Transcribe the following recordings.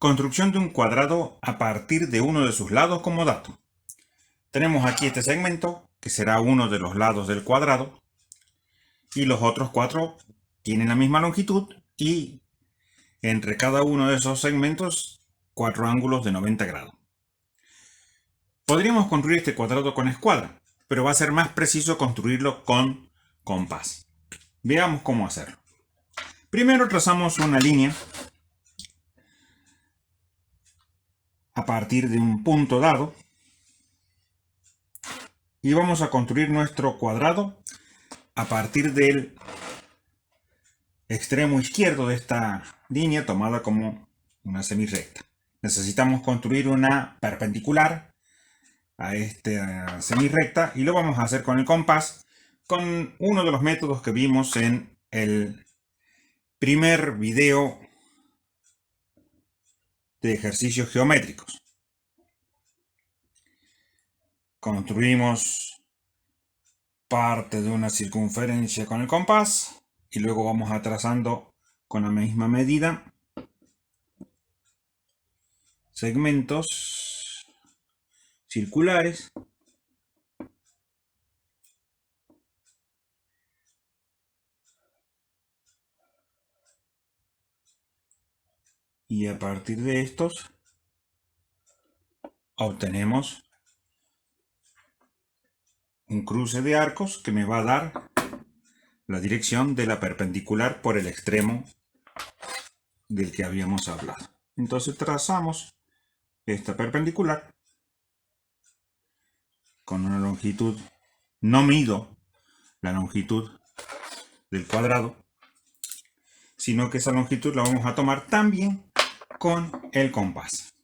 Construcción de un cuadrado a partir de uno de sus lados como dato. Tenemos aquí este segmento, que será uno de los lados del cuadrado, y los otros 4 tienen la misma longitud y entre cada uno de esos segmentos 4 ángulos de 90 grados. Podríamos construir este cuadrado con escuadra, pero va a ser más preciso construirlo con compás. Veamos cómo hacerlo. Primero trazamos una línea a partir de un punto dado y vamos a construir nuestro cuadrado a partir del extremo izquierdo de esta línea tomada como una semirrecta. Necesitamos construir una perpendicular a esta semirrecta y lo vamos a hacer con el compás, con uno de los métodos que vimos en el primer video de ejercicios geométricos. Construimos parte de una circunferencia con el compás y luego vamos a trazando con la misma medida segmentos circulares y a partir de estos obtenemos un cruce de arcos que me va a dar la dirección de la perpendicular por el extremo del que habíamos hablado. Entonces trazamos esta perpendicular con una longitud, no mido la longitud del cuadrado, sino que esa longitud la vamos a tomar también con el compás.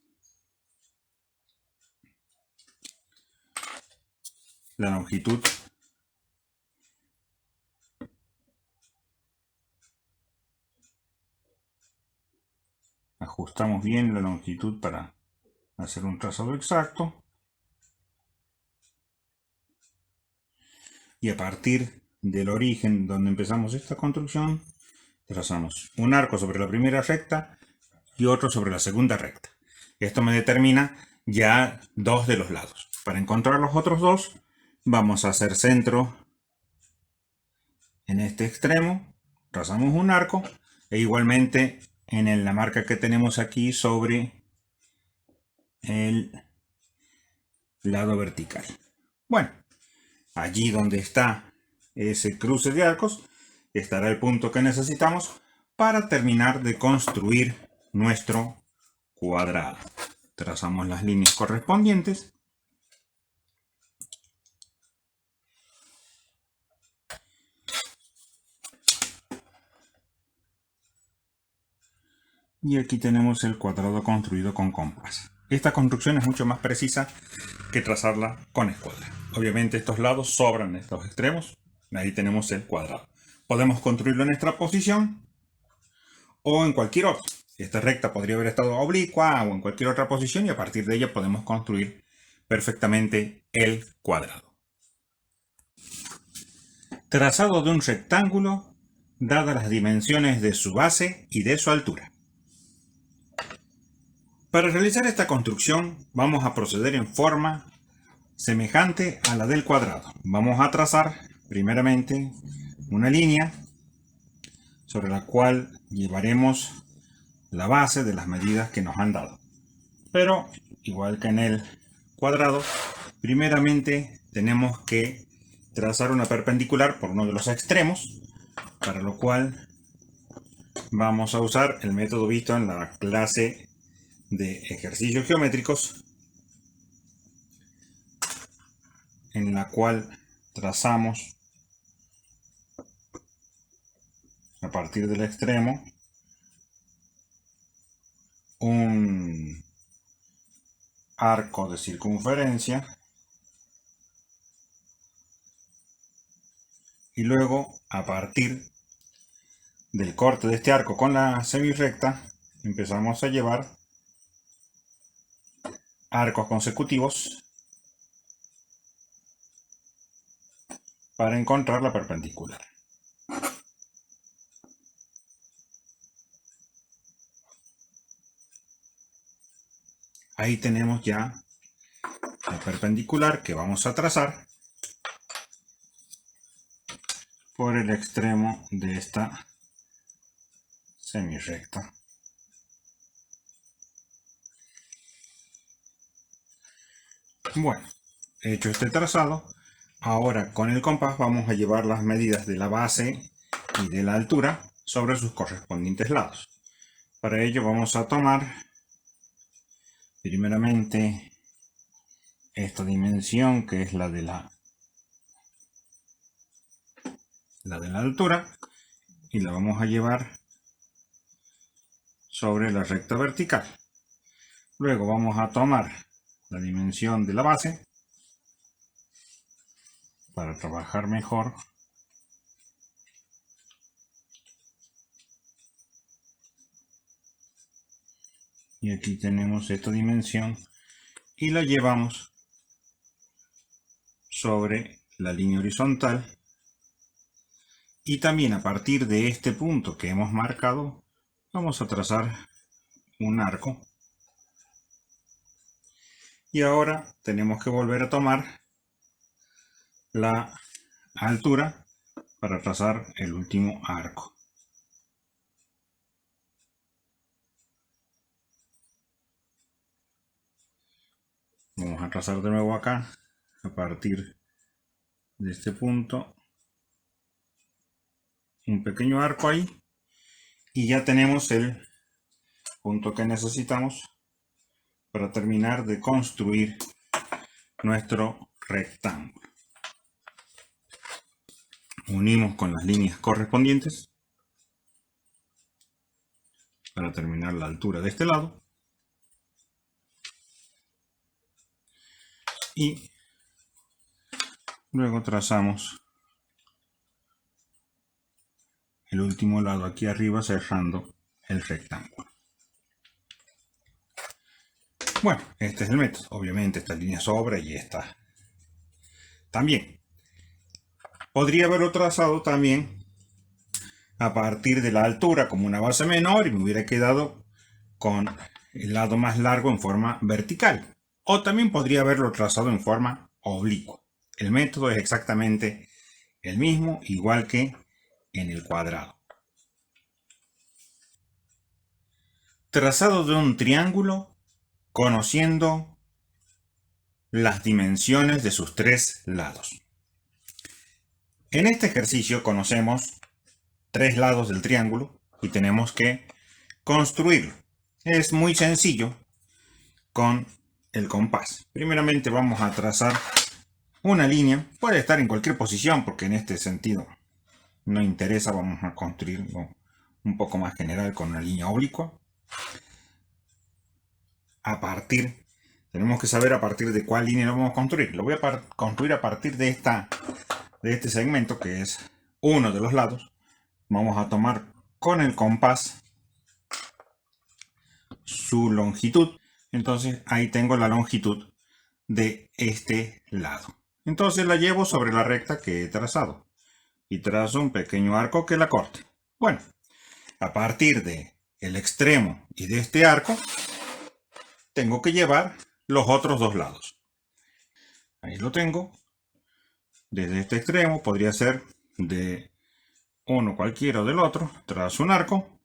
La longitud ajustamos bien la longitud para hacer un trazado exacto y a partir del origen donde empezamos esta construcción trazamos un arco sobre la primera recta y otro sobre la segunda recta. Esto me determina ya 2 de los lados. Para encontrar los otros 2 vamos a hacer centro en este extremo, trazamos un arco e igualmente en la marca que tenemos aquí sobre el lado vertical. Bueno, allí donde está ese cruce de arcos estará el punto que necesitamos para terminar de construir nuestro cuadrado. Trazamos las líneas correspondientes. Y aquí tenemos el cuadrado construido con compás. Esta construcción es mucho más precisa que trazarla con escuadra. Obviamente estos lados sobran estos extremos. Ahí tenemos el cuadrado. Podemos construirlo en esta posición o en cualquier otra. Esta recta podría haber estado oblicua o en cualquier otra posición y a partir de ella podemos construir perfectamente el cuadrado. Trazado de un rectángulo dadas las dimensiones de su base y de su altura. Para realizar esta construcción vamos a proceder en forma semejante a la del cuadrado. Vamos a trazar primeramente una línea sobre la cual llevaremos la base de las medidas que nos han dado. Pero igual que en el cuadrado, primeramente tenemos que trazar una perpendicular por uno de los extremos, para lo cual vamos a usar el método visto en la clase de ejercicios geométricos, en la cual trazamos a partir del extremo un arco de circunferencia y luego a partir del corte de este arco con la semirrecta empezamos a llevar arcos consecutivos para encontrar la perpendicular. ahí tenemos ya la perpendicular que vamos a trazar por el extremo de esta semirrecta. Bueno, hecho este trazado, ahora con el compás vamos a llevar las medidas de la base y de la altura sobre sus correspondientes lados. Para ello vamos a tomar primeramente esta dimensión, que es la de la altura, y la vamos a llevar sobre la recta vertical. Luego vamos a tomar la dimensión de la base para trabajar mejor. Y aquí tenemos esta dimensión y la llevamos sobre la línea horizontal. Y también a partir de este punto que hemos marcado, vamos a trazar un arco. Y ahora tenemos que volver a tomar la altura para trazar el último arco. Vamos a trazar de nuevo acá, a partir de este punto, un pequeño arco ahí, y ya tenemos el punto que necesitamos para terminar de construir nuestro rectángulo. Unimos con las líneas correspondientes para terminar la altura de este lado. Y luego trazamos el último lado aquí arriba, cerrando el rectángulo. Bueno, este es el método. Obviamente esta línea sobra y esta también. Podría haberlo trazado también a partir de la altura como una base menor y me hubiera quedado con el lado más largo en forma vertical. O también podría haberlo trazado en forma oblicua. El método es exactamente el mismo, igual que en el cuadrado. Trazado de un triángulo conociendo las dimensiones de sus tres lados. En este ejercicio conocemos tres lados del triángulo y tenemos que construirlo. Es muy sencillo con el compás. Primeramente vamos a trazar una línea. Puede estar en cualquier posición porque en este sentido no interesa. Vamos a construirlo un poco más general con una línea oblicua. Tenemos que saber a partir de cuál línea lo vamos a construir. Lo voy a construir a partir de este segmento, que es uno de los lados. Vamos a tomar con el compás su longitud. Entonces ahí tengo la longitud de este lado. Entonces la llevo sobre la recta que he trazado y trazo un pequeño arco que la corte. Bueno, a partir de el extremo y de este arco tengo que llevar los otros dos lados. Ahí lo tengo. Desde este extremo, podría ser de uno cualquiera o del otro, trazo un arco.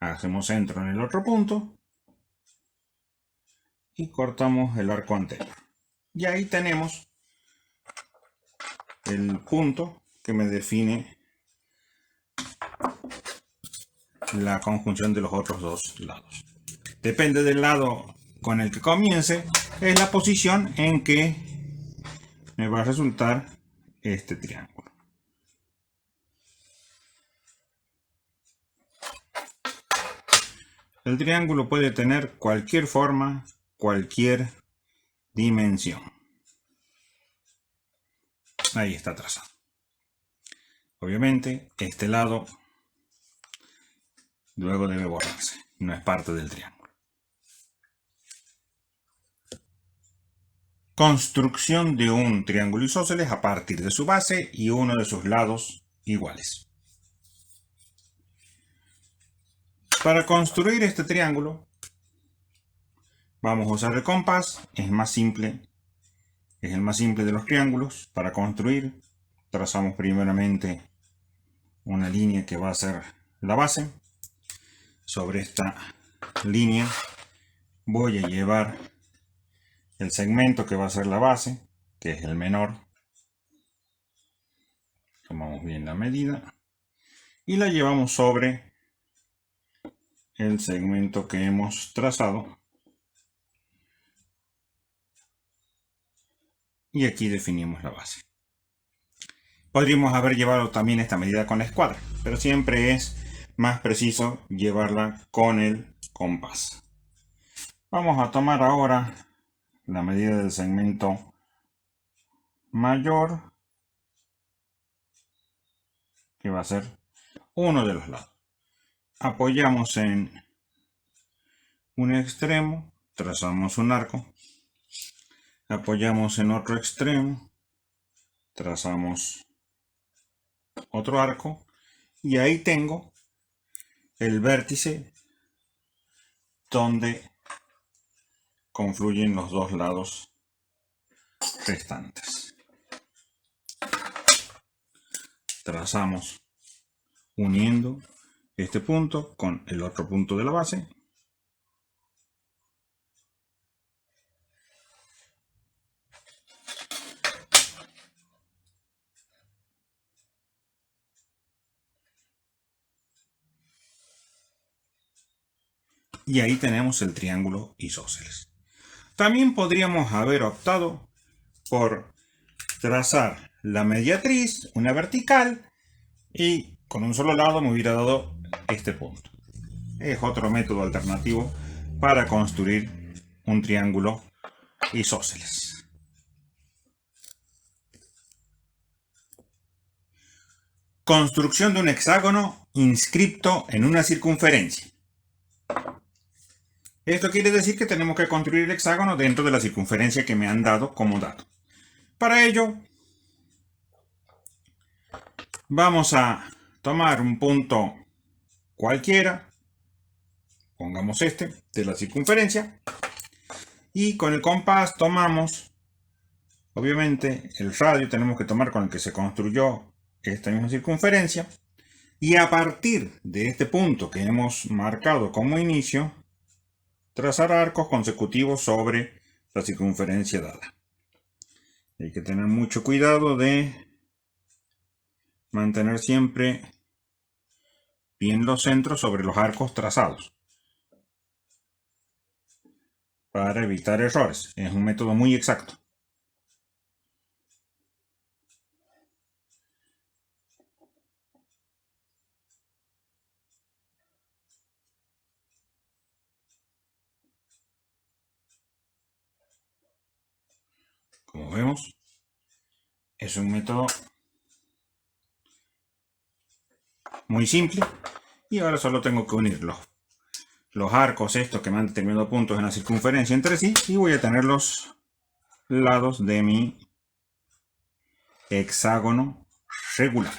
Hacemos centro en el otro punto y cortamos el arco anterior. Y ahí tenemos el punto que me define la conjunción de los otros dos lados. Depende del lado con el que comience, es la posición en que me va a resultar este triángulo. El triángulo puede tener cualquier forma, cualquier dimensión. Ahí está trazado. Obviamente, este lado luego debe borrarse. No es parte del triángulo. Construcción de un triángulo isósceles a partir de su base y uno de sus lados iguales. Para construir este triángulo vamos a usar el compás. Es el más simple de los triángulos. Para construir trazamos primeramente una línea que va a ser la base. Sobre esta línea voy a llevar el segmento que va a ser la base, que es el menor. Tomamos bien la medida y la llevamos sobre el segmento que hemos trazado. Y aquí definimos la base. Podríamos haber llevado también esta medida con la escuadra, pero siempre es más preciso llevarla con el compás. Vamos a tomar ahora la medida del segmento mayor, que va a ser uno de los lados. Apoyamos en un extremo, trazamos un arco. Apoyamos en otro extremo, trazamos otro arco y ahí tengo el vértice donde confluyen los dos lados restantes. Trazamos uniendo este punto con el otro punto de la base. Y ahí tenemos el triángulo isósceles. También podríamos haber optado por trazar la mediatriz, una vertical, y con un solo lado me hubiera dado este punto. Es otro método alternativo para construir un triángulo isósceles. Construcción de un hexágono inscripto en una circunferencia. Esto quiere decir que tenemos que construir el hexágono dentro de la circunferencia que me han dado como dato. Para ello, vamos a tomar un punto cualquiera, pongamos este, de la circunferencia, y con el compás tomamos, obviamente, el radio tenemos que tomar con el que se construyó esta misma circunferencia, y a partir de este punto que hemos marcado como inicio, trazar arcos consecutivos sobre la circunferencia dada. Hay que tener mucho cuidado de mantener siempre bien los centros sobre los arcos trazados para evitar errores. Es un método muy exacto. Como vemos, es un método muy simple y ahora solo tengo que unir los arcos estos que me han determinado puntos en la circunferencia entre sí y voy a tener los lados de mi hexágono regular.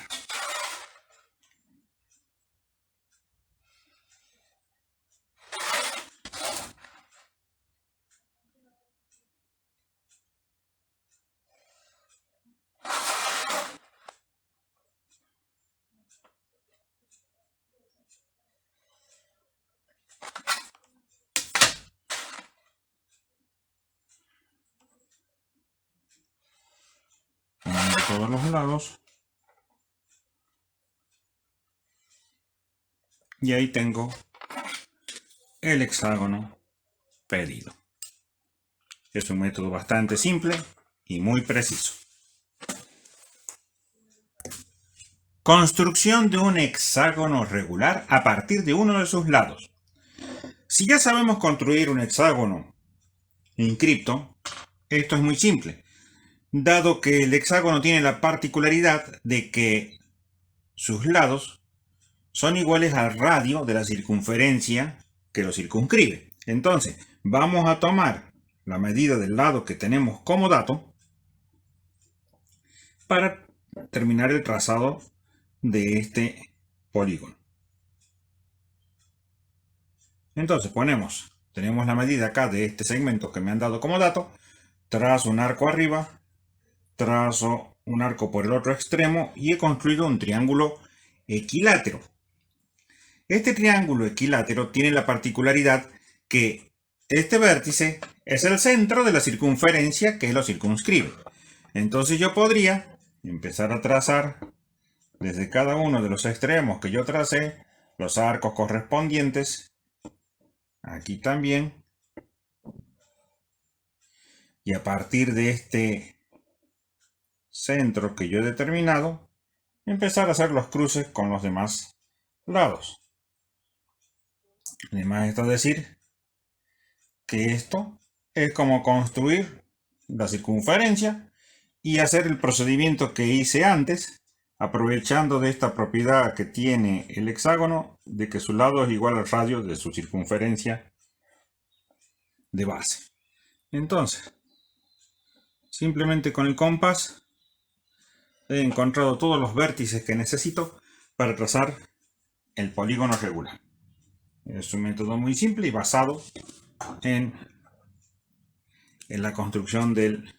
De todos los lados y ahí tengo el hexágono pedido. Es un método bastante simple y muy preciso. Construcción de un hexágono regular a partir de uno de sus lados. Si ya sabemos construir un hexágono inscripto, esto es muy simple, dado que el hexágono tiene la particularidad de que sus lados son iguales al radio de la circunferencia que lo circunscribe. Entonces, vamos a tomar la medida del lado que tenemos como dato para terminar el trazado de este polígono. Entonces tenemos la medida acá de este segmento que me han dado como dato, trazo un arco arriba, trazo un arco por el otro extremo y he construido un triángulo equilátero. Este triángulo equilátero tiene la particularidad que este vértice es el centro de la circunferencia que lo circunscribe. Entonces yo podría empezar a trazar desde cada uno de los extremos que yo tracé los arcos correspondientes. Aquí también. Y a partir de este centro que yo he determinado, empezar a hacer los cruces con los demás lados. Además está decir que esto es como construir la circunferencia y hacer el procedimiento que hice antes, aprovechando de esta propiedad que tiene el hexágono, de que su lado es igual al radio de su circunferencia de base. Entonces, simplemente con el compás he encontrado todos los vértices que necesito para trazar el polígono regular. Es un método muy simple y basado en la construcción del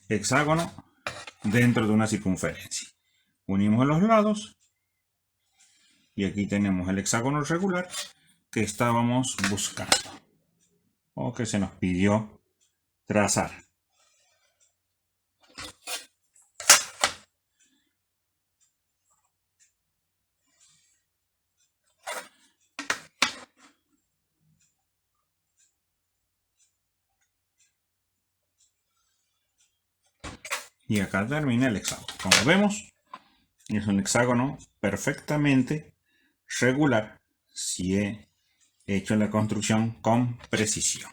hexágono dentro de una circunferencia. Unimos los lados y aquí tenemos el hexágono regular que estábamos buscando o que se nos pidió trazar. Y acá termina el hexágono. Como vemos, es un hexágono perfectamente regular si he hecho la construcción con precisión.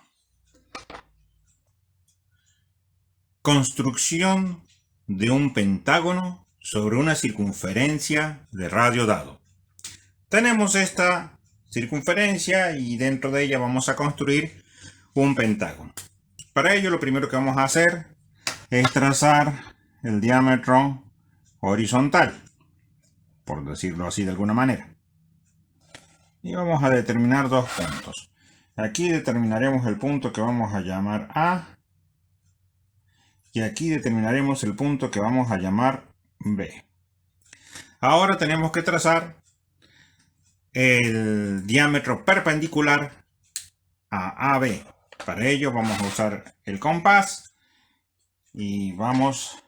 Construcción de un pentágono sobre una circunferencia de radio dado. Tenemos esta circunferencia y dentro de ella vamos a construir un pentágono. Para ello lo primero que vamos a hacer es trazar el diámetro horizontal, por decirlo así de alguna manera. Y vamos a determinar dos puntos. Aquí determinaremos el punto que vamos a llamar A. Y aquí determinaremos el punto que vamos a llamar B. Ahora tenemos que trazar el diámetro perpendicular a AB. Para ello vamos a usar el compás y vamos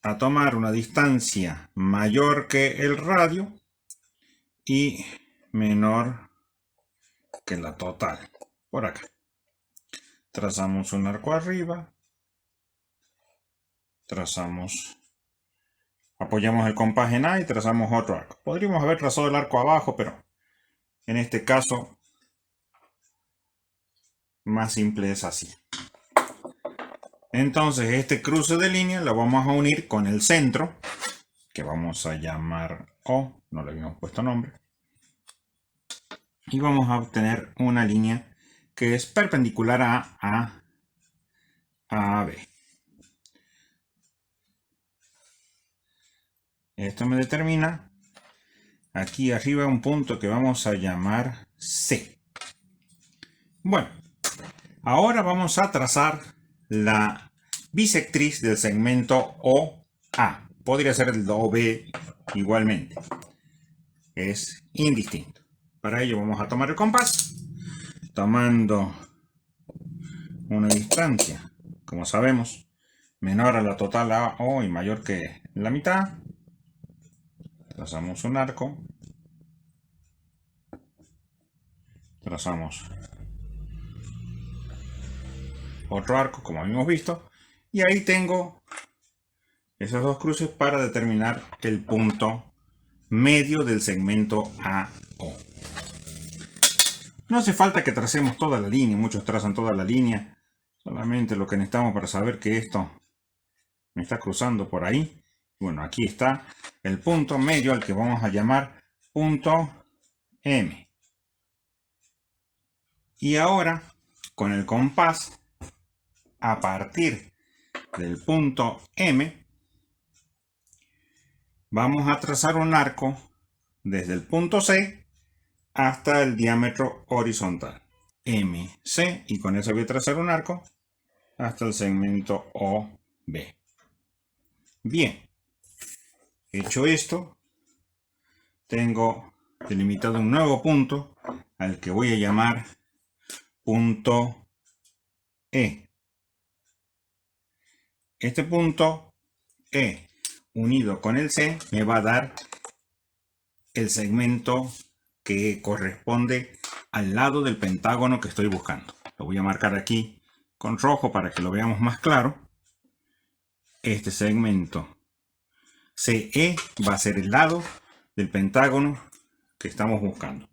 a tomar una distancia mayor que el radio y menor que la total. Por acá. Trazamos un arco arriba. Apoyamos el compás en A y trazamos otro arco. Podríamos haber trazado el arco abajo, pero en este caso más simple es así. Entonces este cruce de línea lo vamos a unir con el centro, que vamos a llamar O, no le habíamos puesto nombre. Y vamos a obtener una línea que es perpendicular a AB. Esto me determina aquí arriba un punto que vamos a llamar C. Bueno, ahora vamos a trazar la bisectriz del segmento OA. Podría ser el OB igualmente. Es indistinto. Para ello vamos a tomar el compás, tomando una distancia, como sabemos, menor a la total a O y mayor que la mitad. Trazamos un arco. Trazamos otro arco, como habíamos visto. Y ahí tengo esos dos cruces para determinar el punto medio del segmento AO. No hace falta que tracemos toda la línea, muchos trazan toda la línea. Solamente lo que necesitamos para saber que esto me está cruzando por ahí. Bueno, aquí está el punto medio al que vamos a llamar punto M. Y ahora, con el compás, a partir del punto M, vamos a trazar un arco desde el punto C hasta el diámetro horizontal MC, y con eso voy a trazar un arco hasta el segmento OB. Bien, hecho esto, tengo delimitado un nuevo punto al que voy a llamar punto E. Este punto E unido con el C me va a dar el segmento que corresponde al lado del pentágono que estoy buscando. Lo voy a marcar aquí con rojo para que lo veamos más claro. Este segmento CE va a ser el lado del pentágono que estamos buscando.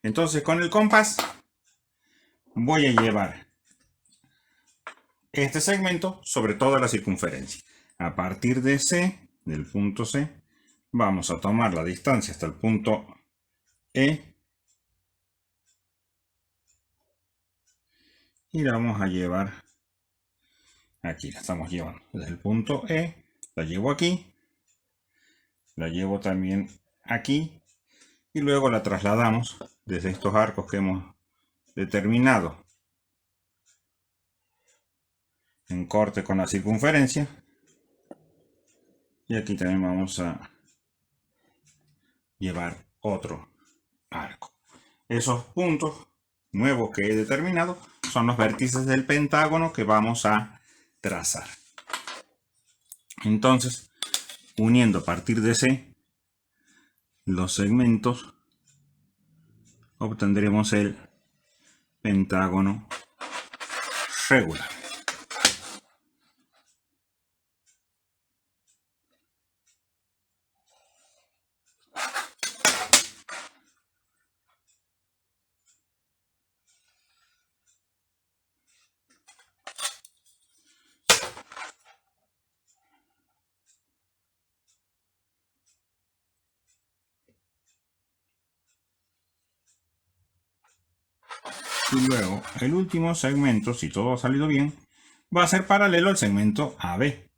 Entonces, con el compás voy a llevar este segmento sobre toda la circunferencia. A partir de C, del punto C, vamos a tomar la distancia hasta el punto E y la vamos a llevar aquí. La estamos llevando desde el punto E, la llevo aquí, la llevo también aquí y luego la trasladamos desde estos arcos que hemos determinado en corte con la circunferencia, y aquí también vamos a llevar otro arco. Esos puntos nuevos que he determinado son los vértices del pentágono que vamos a trazar. Entonces, uniendo a partir de C los segmentos, obtendremos el pentágono regular. Y luego el último segmento, si todo ha salido bien, va a ser paralelo al segmento AB,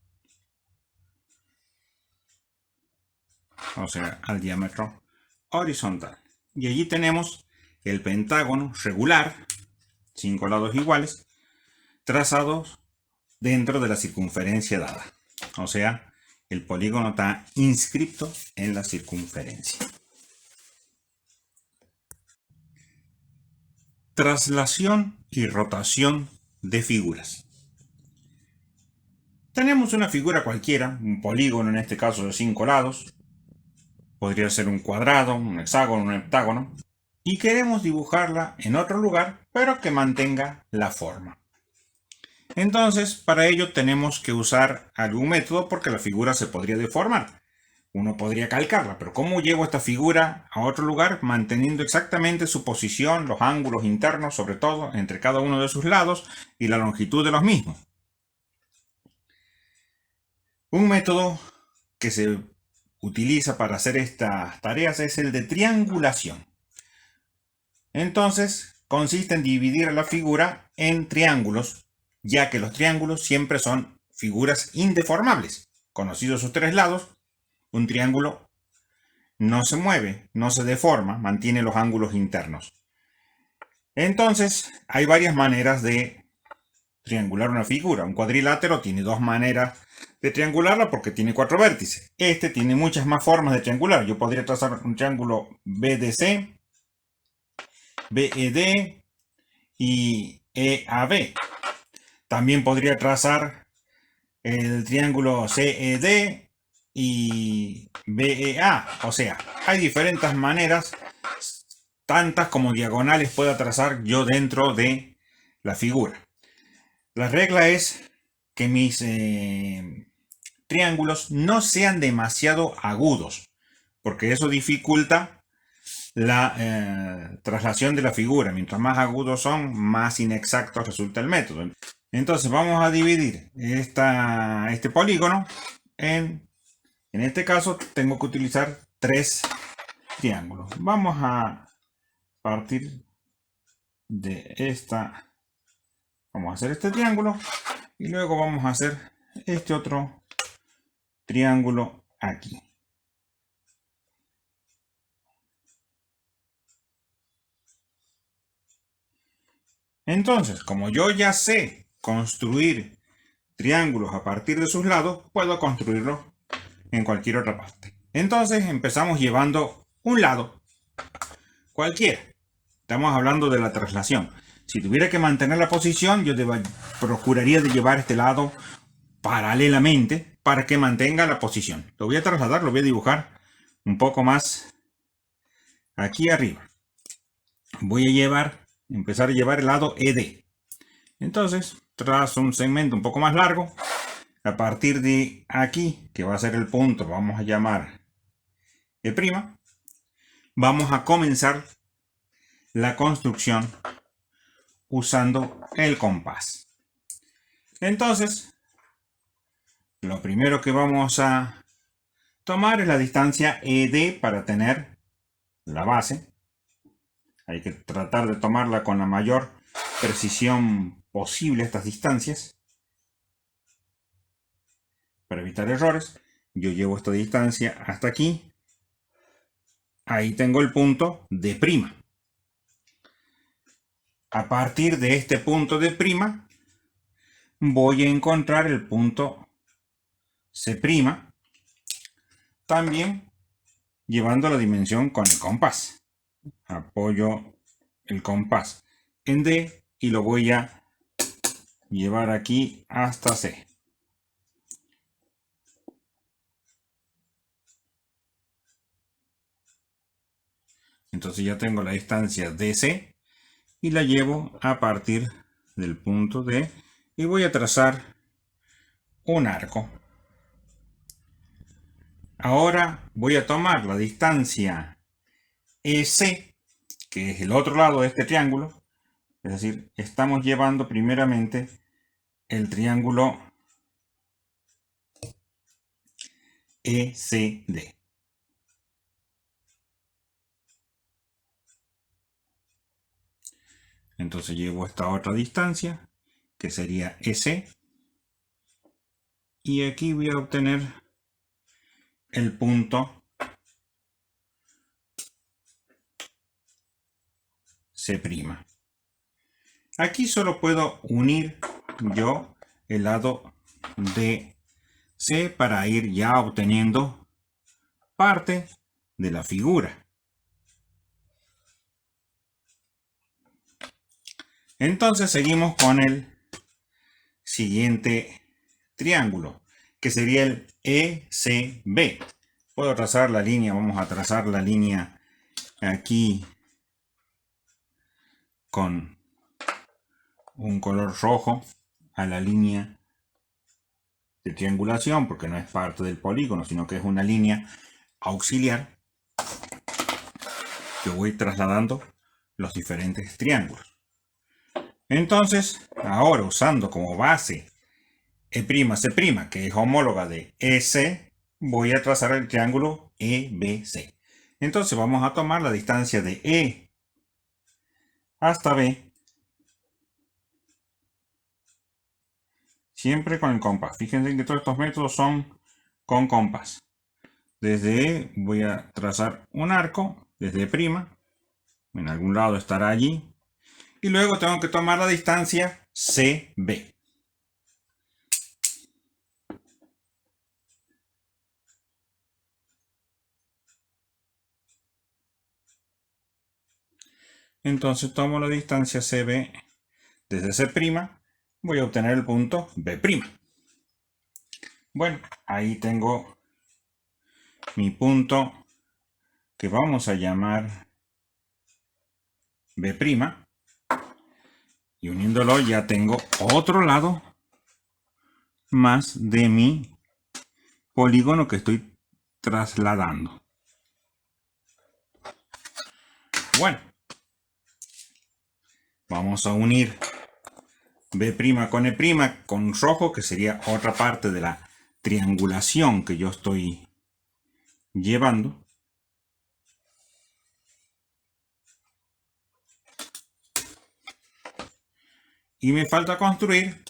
o sea, al diámetro horizontal. Y allí tenemos el pentágono regular, 5 lados iguales, trazados dentro de la circunferencia dada. O sea, el polígono está inscrito en la circunferencia. Traslación y rotación de figuras. Tenemos una figura cualquiera, un polígono en este caso de 5 lados. Podría ser un cuadrado, un hexágono, un heptágono. Y queremos dibujarla en otro lugar, pero que mantenga la forma. Entonces, para ello tenemos que usar algún método porque la figura se podría deformar. Uno podría calcarla, pero ¿cómo llevo esta figura a otro lugar manteniendo exactamente su posición, los ángulos internos, sobre todo, entre cada uno de sus lados y la longitud de los mismos? Un método que se utiliza para hacer estas tareas es el de triangulación. Entonces, consiste en dividir la figura en triángulos, ya que los triángulos siempre son figuras indeformables. Conocidos sus tres lados, un triángulo no se mueve, no se deforma, mantiene los ángulos internos. Entonces, hay varias maneras de triangular una figura. Un cuadrilátero tiene dos maneras de triangularla porque tiene 4 vértices. Este tiene muchas más formas de triangular. Yo podría trazar un triángulo BDC, BED y EAB. También podría trazar el triángulo CED y BEA. O sea, hay diferentes maneras, tantas como diagonales pueda trazar yo dentro de la figura. La regla es que mis triángulos no sean demasiado agudos, porque eso dificulta la traslación de la figura. Mientras más agudos son, más inexacto resulta el método. Entonces vamos a dividir este polígono en este caso tengo que utilizar 3 triángulos. Vamos a partir de esta, vamos a hacer este triángulo y luego vamos a hacer este otro triángulo aquí. Entonces, como yo ya sé construir triángulos a partir de sus lados, puedo construirlos en cualquier otra parte. Entonces empezamos llevando un lado cualquiera. Estamos hablando de la traslación. Si tuviera que mantener la posición, yo procuraría de llevar este lado paralelamente para que mantenga la posición. Lo voy a trasladar, lo voy a dibujar un poco más aquí arriba. Voy a empezar a llevar el lado ED. Entonces, trazo un segmento un poco más largo. A partir de aquí, que va a ser el punto, vamos a llamar E', vamos a comenzar la construcción usando el compás. Entonces, lo primero que vamos a tomar es la distancia ED para tener la base. Hay que tratar de tomarla con la mayor precisión posible estas distancias para evitar errores. Yo llevo esta distancia hasta aquí. Ahí tengo el punto D'. A partir de este punto D', voy a encontrar el punto C', también llevando la dimensión con el compás. Apoyo el compás en D y lo voy a llevar aquí hasta C. Entonces ya tengo la distancia DC y la llevo a partir del punto D y voy a trazar un arco. Ahora voy a tomar la distancia EC, que es el otro lado de este triángulo. Es decir, estamos llevando primeramente el triángulo ECD. Entonces llevo esta otra distancia, que sería EC. Y aquí voy a obtener el punto C'. Aquí solo puedo unir yo el lado de C para ir ya obteniendo parte de la figura. Entonces seguimos con el siguiente triángulo, que sería el ECB. Puedo trazar la línea, vamos a trazar la línea aquí con un color rojo a la línea de triangulación, porque no es parte del polígono, sino que es una línea auxiliar que voy trasladando los diferentes triángulos. Entonces, ahora usando como base E'C', que es homóloga de EC, voy a trazar el triángulo EBC. Entonces vamos a tomar la distancia de E hasta B, siempre con el compás. Fíjense que todos estos métodos son con compás. Desde E voy a trazar un arco, desde E', en algún lado estará allí, y luego tengo que tomar la distancia CB. Entonces tomo la distancia CB desde C', voy a obtener el punto B'. Bueno, ahí tengo mi punto que vamos a llamar B'. Y uniéndolo ya tengo otro lado más de mi polígono que estoy trasladando. Bueno, vamos a unir B' con E' con rojo, que sería otra parte de la triangulación que yo estoy llevando. Y me falta construir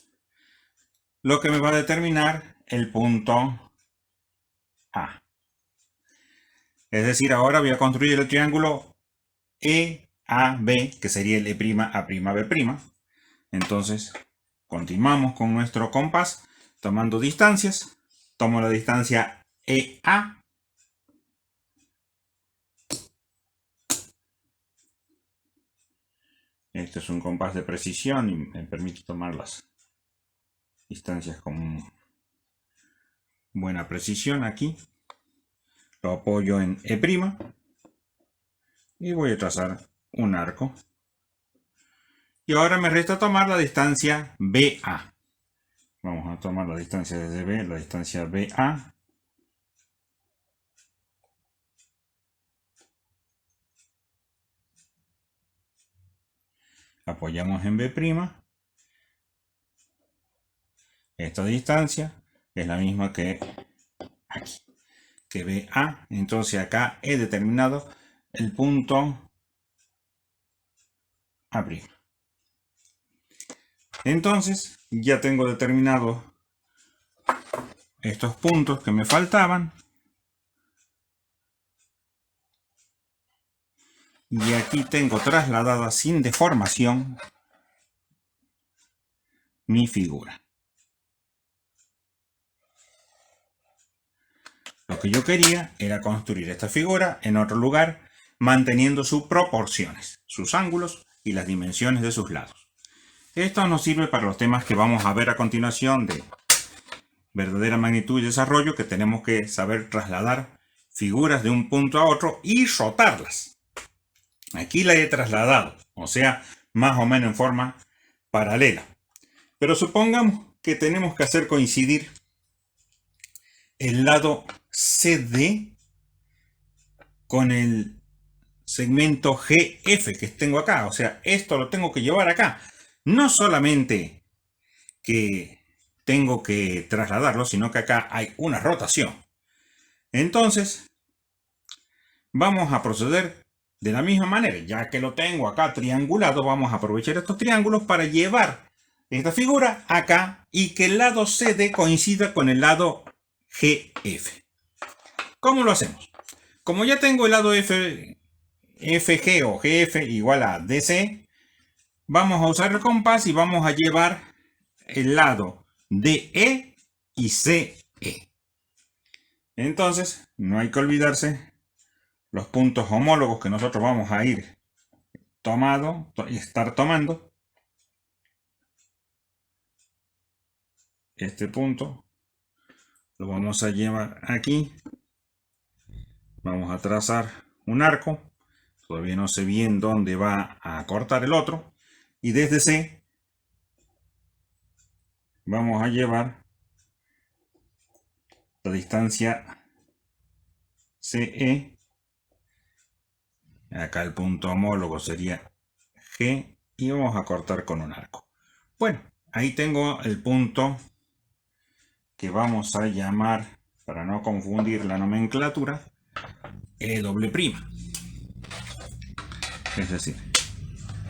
lo que me va a determinar el punto A. Es decir, ahora voy a construir el triángulo EAB, que sería el E', A', B'. Entonces, continuamos con nuestro compás, tomando distancias. Tomo la distancia EA. Este es un compás de precisión y me permite tomar las distancias con buena precisión aquí. Lo apoyo en E' y voy a trazar un arco. Y ahora me resta tomar la distancia BA. Vamos a tomar la distancia desde B, la distancia BA. Apoyamos en B'. Esta distancia es la misma que aquí, que BA. Entonces acá he determinado el punto A'. Entonces ya tengo determinados estos puntos que me faltaban. Y aquí tengo trasladada sin deformación mi figura. Lo que yo quería era construir esta figura en otro lugar, manteniendo sus proporciones, sus ángulos y las dimensiones de sus lados. Esto nos sirve para los temas que vamos a ver a continuación de verdadera magnitud y desarrollo, que tenemos que saber trasladar figuras de un punto a otro y rotarlas. Aquí la he trasladado, o sea, más o menos en forma paralela. Pero supongamos que tenemos que hacer coincidir el lado CD con el segmento GF que tengo acá. O sea, esto lo tengo que llevar acá. No solamente que tengo que trasladarlo, sino que acá hay una rotación. Entonces, vamos a proceder de la misma manera. Ya que lo tengo acá triangulado, vamos a aprovechar estos triángulos para llevar esta figura acá y que el lado CD coincida con el lado GF. ¿Cómo lo hacemos? Como ya tengo el lado FG o GF igual a DC, vamos a usar el compás y vamos a llevar el lado DE y CE. Entonces, no hay que olvidarse los puntos homólogos que nosotros vamos a ir estar tomando. Este punto lo vamos a llevar aquí. Vamos a trazar un arco. Todavía no sé bien dónde va a cortar el otro. Y desde C vamos a llevar la distancia CE. Acá el punto homólogo sería G y vamos a cortar con un arco. Bueno, ahí tengo el punto que vamos a llamar, para no confundir la nomenclatura, E'. Es decir,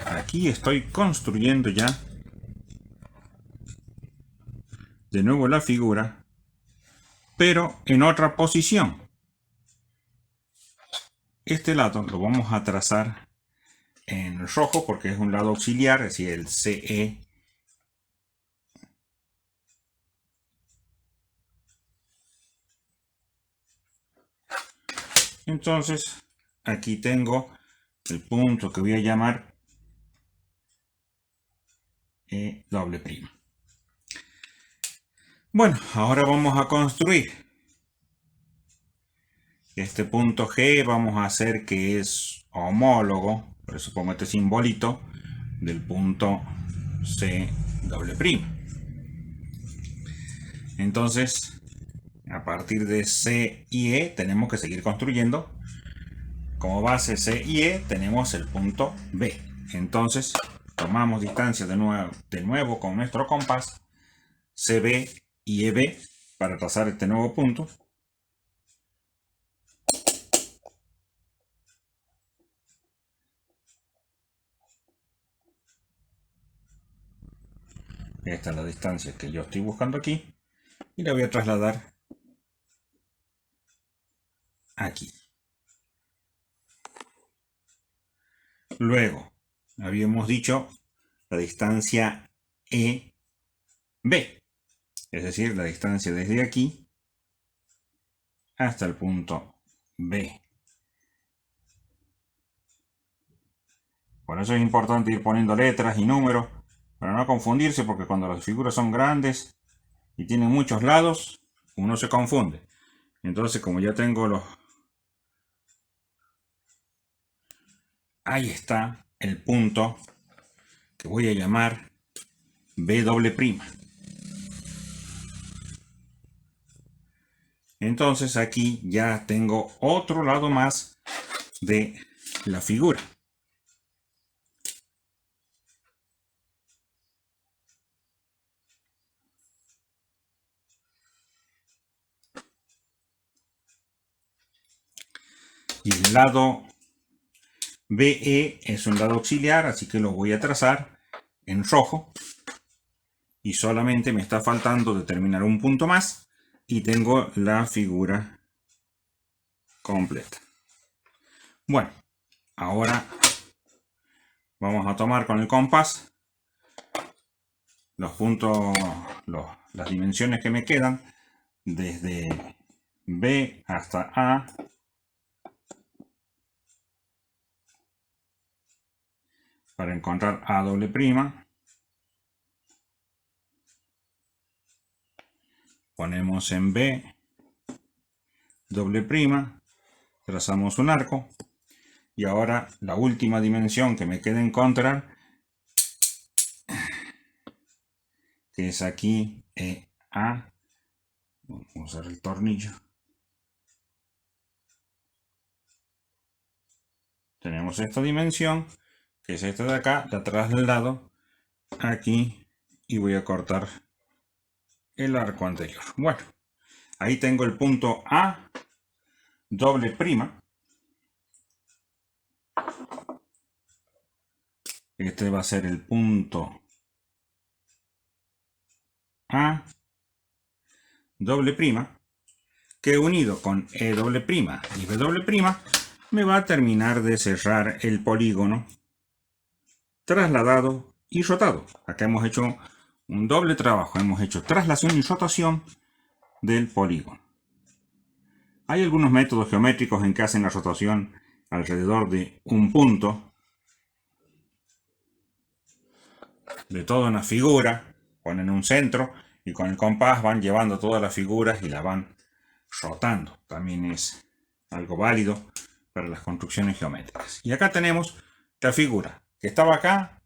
aquí estoy construyendo ya de nuevo la figura, pero en otra posición. Este lado lo vamos a trazar en rojo porque es un lado auxiliar, es decir, el CE. Entonces, aquí tengo el punto que voy a llamar E'. Bueno, ahora vamos a construir este punto G. Vamos a hacer que es homólogo, por eso pongo este simbolito del punto C'. Entonces, a partir de C y E tenemos que seguir construyendo. Como base C y E tenemos el punto B. Entonces, tomamos distancia de nuevo con nuestro compás CB y EB para trazar este nuevo punto. Esta es la distancia que yo estoy buscando aquí y la voy a trasladar aquí. Luego, habíamos dicho la distancia es decir, la distancia desde aquí hasta el punto B. Por eso es importante ir poniendo letras y números para no confundirse, porque cuando las figuras son grandes y tienen muchos lados, uno se confunde. Entonces, como ya tengo los... Ahí está el punto que voy a llamar B'. Entonces aquí ya tengo otro lado más de la figura. Y el lado BE es un lado auxiliar, así que lo voy a trazar en rojo. Y solamente me está faltando determinar un punto más y tengo la figura completa. Bueno, ahora vamos a tomar con el compás los puntos, las dimensiones que me quedan desde B hasta A. Para encontrar A'. Ponemos en B', trazamos un arco. Y ahora la última dimensión que me queda encontrar, que es aquí A. Vamos a usar el tornillo. Tenemos esta dimensión, que es esta de acá, la traslado aquí y voy a cortar el arco anterior. Bueno, ahí tengo el punto A'. Este va a ser el punto A', que unido con E' y B' me va a terminar de cerrar el polígono trasladado y rotado. Acá hemos hecho un doble trabajo, hemos hecho traslación y rotación del polígono. Hay algunos métodos geométricos en que hacen la rotación alrededor de un punto de toda una figura, ponen un centro y con el compás van llevando todas las figuras y la van rotando. También es algo válido para las construcciones geométricas. Y acá tenemos la figura que estaba acá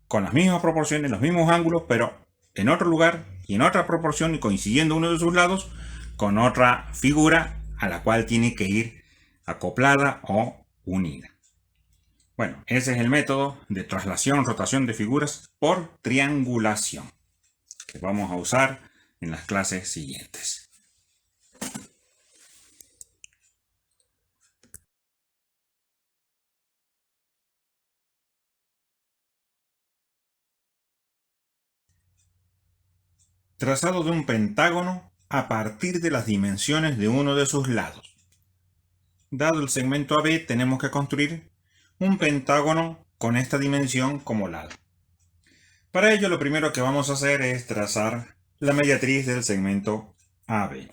con las mismas proporciones, los mismos ángulos, pero en otro lugar y en otra proporción y coincidiendo uno de sus lados con otra figura a la cual tiene que ir acoplada o unida. Bueno, ese es el método de traslación, rotación de figuras por triangulación que vamos a usar en las clases siguientes. Trazado de un pentágono a partir de las dimensiones de uno de sus lados. Dado el segmento AB, tenemos que construir un pentágono con esta dimensión como lado. Para ello, lo primero que vamos a hacer es trazar la mediatriz del segmento AB.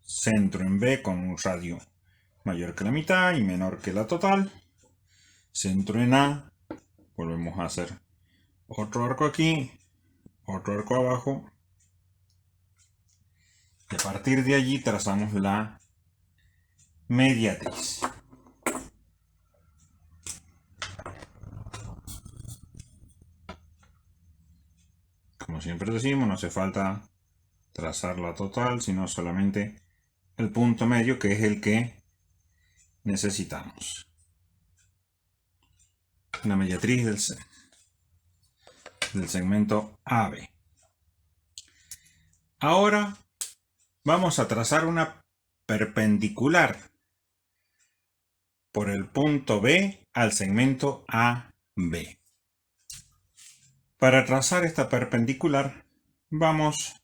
Centro en B con un radio mayor que la mitad y menor que la total. Centro en A. Volvemos a hacer otro arco aquí, otro arco abajo. Y a partir de allí trazamos la mediatriz. Como siempre decimos, no hace falta trazar la total, sino solamente el punto medio, que es el que necesitamos. La mediatriz del segmento AB. Ahora vamos a trazar una perpendicular por el punto B al segmento AB. Para trazar esta perpendicular vamos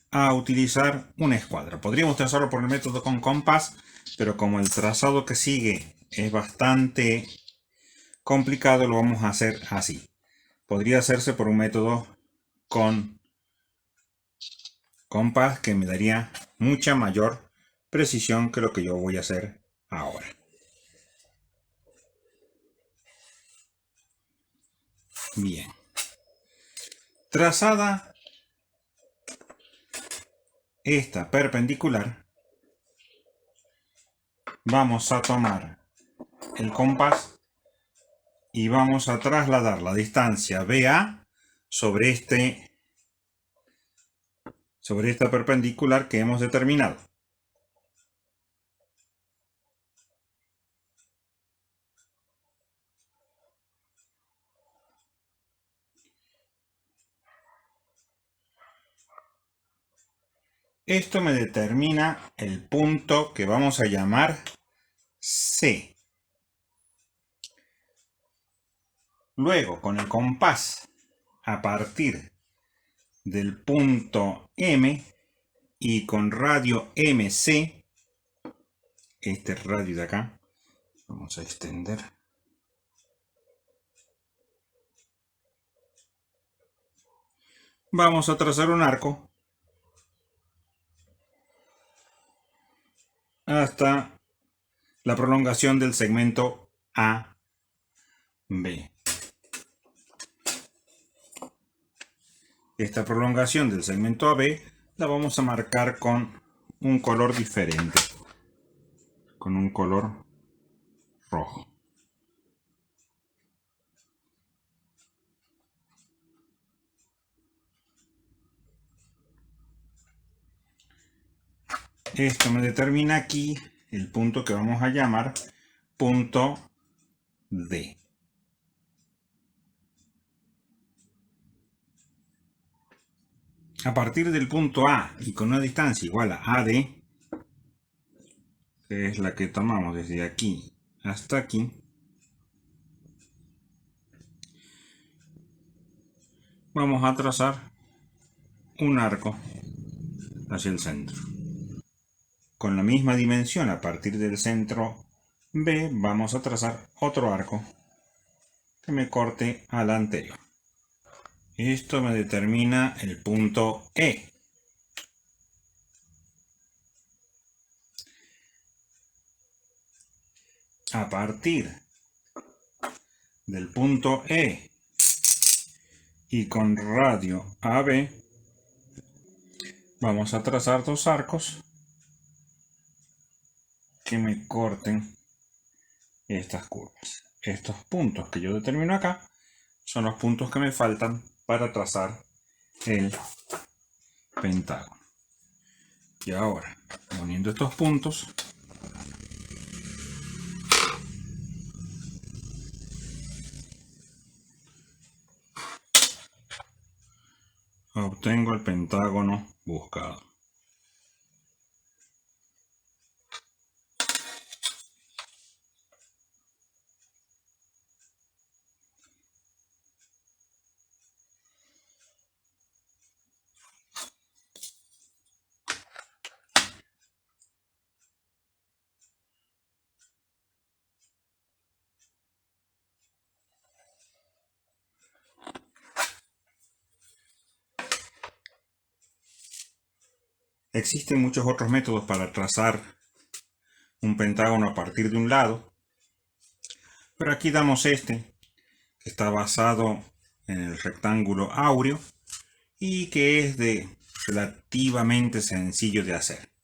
a utilizar una escuadra. Podríamos trazarlo por el método con compás, pero como el trazado que sigue es bastante complicado, lo vamos a hacer así. Podría hacerse por un método con compás que me daría mucha mayor precisión que lo que yo voy a hacer ahora. Bien. Trazada esta perpendicular, vamos a tomar el compás y vamos a trasladar la distancia BA sobre esta perpendicular que hemos determinado. Esto me determina el punto que vamos a llamar C. Luego, con el compás, a partir del punto M y con radio MC, este radio de acá, vamos a extender. Vamos a trazar un arco hasta la prolongación del segmento AB. Esta prolongación del segmento AB la vamos a marcar con un color diferente, con un color rojo. Esto me determina aquí el punto que vamos a llamar punto D. A partir del punto A y con una distancia igual a AD, que es la que tomamos desde aquí hasta aquí, vamos a trazar un arco hacia el centro. Con la misma dimensión a partir del centro B vamos a trazar otro arco que me corte al anterior. Esto me determina el punto E. A partir del punto E y con radio AB vamos a trazar dos arcos que me corten estas curvas. Estos puntos que yo determino acá son los puntos que me faltan para trazar el pentágono. Y ahora, uniendo estos puntos, obtengo el pentágono buscado. Existen muchos otros métodos para trazar un pentágono a partir de un lado, pero aquí damos este, que está basado en el rectángulo áureo y que es relativamente sencillo de hacer.